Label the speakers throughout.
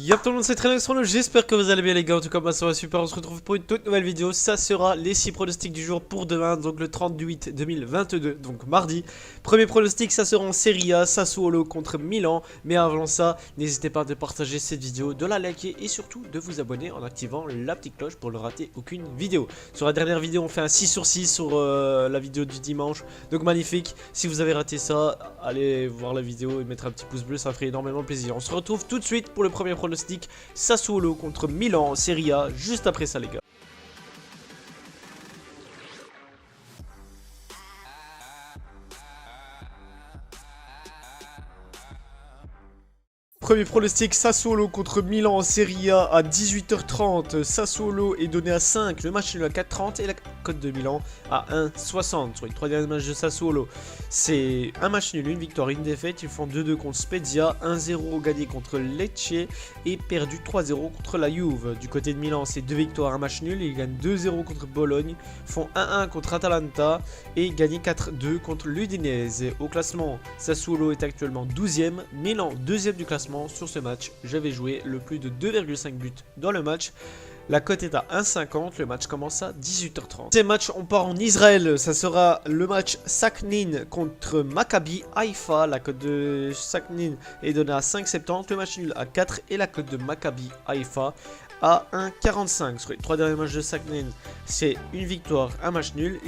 Speaker 1: Yop tout le monde, c'est Trenoxtrano, j'espère que vous allez bien les gars, en tout cas moi ça va super, on se retrouve pour une toute nouvelle vidéo. Ça sera les 6 pronostics du jour pour demain, donc le 30 du 8 2022, donc mardi. Premier pronostic, ça sera en Serie A, Sassuolo contre Milan. Mais avant ça, n'hésitez pas à partager cette vidéo, de la liker et surtout de vous abonner en activant la petite cloche pour ne rater aucune vidéo. Sur la dernière vidéo on fait un 6 sur 6 sur la vidéo du dimanche, donc magnifique. Si vous avez raté ça, allez voir la vidéo et mettre un petit pouce bleu, ça ferait énormément plaisir. On se retrouve tout de suite pour le premier pronostic Sassuolo contre Milan en Serie A, juste après ça les gars. Premier pronostic, Sassuolo contre Milan en Serie A à 18h30. Sassuolo est donné à 5, le match est nul à 4,30 et la cote de Milan à 1,60. Sur les 3 derniers matchs de Sassuolo, c'est un match nul, une victoire, une défaite. Ils font 2-2 contre Spezia, 1-0 gagné contre Lecce et perdu 3-0 contre la Juve. Du côté de Milan, c'est 2 victoires, un match nul. Ils gagnent 2-0 contre Bologne, font 1-1 contre Atalanta et gagnent 4-2 contre l'Udinese. Au classement, Sassuolo est actuellement 12e, Milan 2e du classement. Sur ce match, j'avais joué le plus de 2,5 buts dans le match. La cote est à 1,50, le match commence à 18h30. Ces matchs, on part en Israël, ça sera le match Sakhnin contre Maccabi Haïfa. La cote de Sakhnin est donnée à 5,70, le match nul à 4 et la cote de Maccabi Haïfa à 1,45. Sur les 3 derniers matchs de Sakhnin, c'est une victoire, un match nul.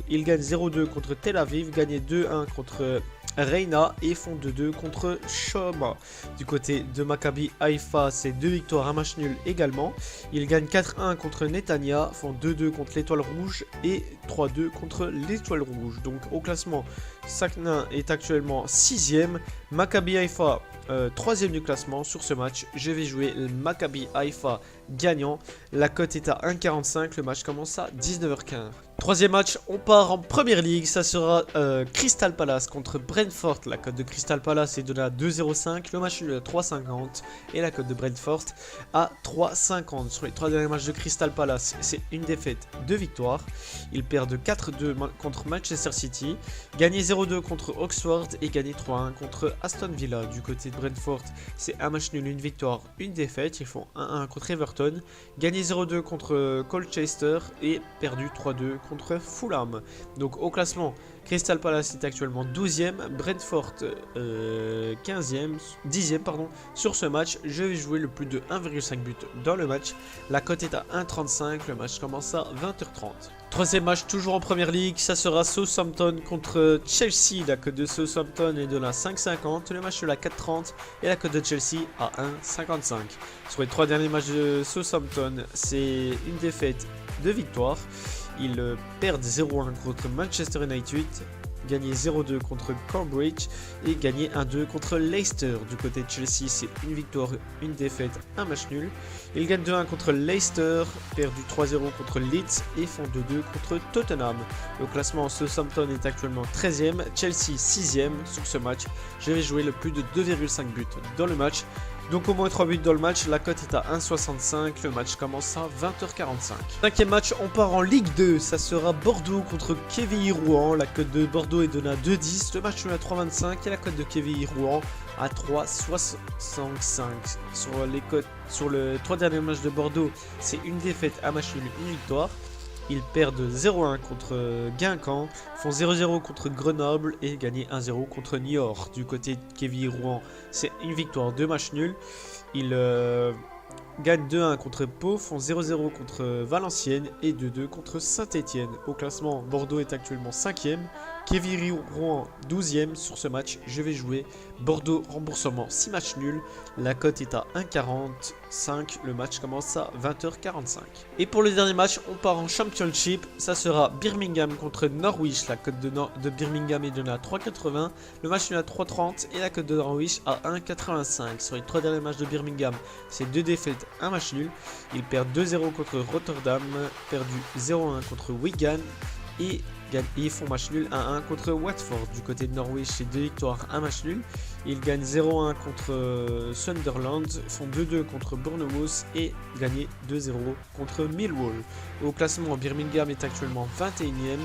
Speaker 1: Ils gagnent 0-2 contre Tel Aviv, gagnent 2-1 contre Reina et font 2-2 contre Shoma. Du côté de Maccabi Haïfa, c'est 2 victoires, un match nul également. Ils gagnent 4-1 contre Netanya, font 2-2 contre l'Étoile Rouge et 3-2 contre l'Étoile Rouge. Donc au classement, Sakhnin est actuellement 6ème, Maccabi Haïfa 3ème du classement. Sur ce match, je vais jouer le Maccabi Haïfa gagnant. La cote est à 1,45, le match commence à 19h15. Troisième match, on part en première ligue, ça sera Crystal Palace contre Brentford. La cote de Crystal Palace est donnée à 2,05, le match nul à 3,50 et la cote de Brentford à 3,50. Sur les 3 derniers matchs de Crystal Palace, c'est une défaite, 2 victoires. Ils perdent 4-2 contre Manchester City, gagné 0-2 contre Oxford et gagné 3-1 contre Aston Villa. Du côté de Brentford, c'est un match nul, une victoire, une défaite. Ils font 1-1 contre Everton, gagné 0-2 contre Colchester et perdu 3-2 contre Fulham. Donc au classement, Crystal Palace est actuellement 12ème, Brentford 15ème, 10ème pardon. Sur ce match, je vais jouer le plus de 1,5 buts dans le match. La cote est à 1,35, le match commence à 20h30. Troisième match, toujours en première ligue, ça sera Southampton contre Chelsea. La cote de Southampton est de la 5,50, le match de la 4,30 et la cote de Chelsea à 1,55. Sur les 3 derniers matchs de Southampton, c'est une défaite, 2 victoires. Ils perdent 0-1 contre Manchester United, gagné 0-2 contre Cambridge et gagné 1-2 contre Leicester. Du côté de Chelsea, c'est une victoire, une défaite, un match nul. Ils gagnent 2-1 contre Leicester, perdu 3-0 contre Leeds et font 2-2 contre Tottenham. Au classement, Southampton est actuellement 13ème, Chelsea 6ème. Sur ce match, je vais jouer le plus de 2,5 buts dans le match. Donc au moins 3 buts dans le match, la cote est à 1,65, le match commence à 20h45. Cinquième match, on part en Ligue 2, ça sera Bordeaux contre KVI Rouen. La cote de Bordeaux est donnée à 2,10, le match est à 3,25 et la cote de KVI Rouen à 3,65. Sur les 3 derniers matchs de Bordeaux, c'est une défaite, un match nul, une victoire. Ils perdent 0-1 contre Guingamp, font 0-0 contre Grenoble et gagnent 1-0 contre Niort. Du côté de KVI Rouen, c'est une victoire, 2 matchs nuls. Ils gagnent 2-1 contre Pau, font 0-0 contre Valenciennes et 2-2 contre Saint-Etienne. Au classement, Bordeaux est actuellement 5ème, KVI Rouen 12ème. Sur ce match, je vais jouer Bordeaux remboursement 6 matchs nuls. La cote est à 1,45, le match commence à 20h45. Et pour le dernier match, on part en Championship, ça sera Birmingham contre Norwich. La cote de Birmingham est donnée à 3,80, le match est à 3,30 et la cote de Norwich à 1,85. Sur les 3 derniers matchs de Birmingham, c'est 2 défaites, un match nul. Ils perdent 2-0 contre Rotterdam, perdu 0-1 contre Wigan et ils font match nul 1-1 contre Watford. Du côté de Norwich, c'est 2 victoires, un match nul. Ils gagnent 0-1 contre Sunderland, font 2-2 contre Bournemouth et gagnent 2-0 contre Millwall. Au classement, Birmingham est actuellement 21ème,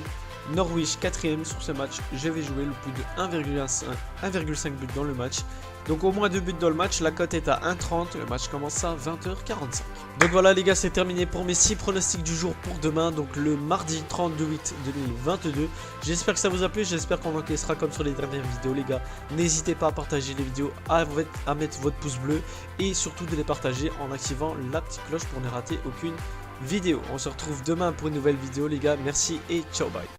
Speaker 1: Norwich 4ème sur ce match. Je vais jouer le plus de 1,5 but dans le match. Donc au moins 2 buts dans le match, la cote est à 1,30, le match commence à 20h45. Donc voilà les gars, c'est terminé pour mes 6 pronostics du jour pour demain, donc le mardi 30/8/2022. J'espère que ça vous a plu, j'espère qu'on encaissera comme sur les dernières vidéos les gars. N'hésitez pas à partager les vidéos, à mettre votre pouce bleu et surtout de les partager en activant la petite cloche pour ne rater aucune vidéo. On se retrouve demain pour une nouvelle vidéo les gars, merci et ciao bye.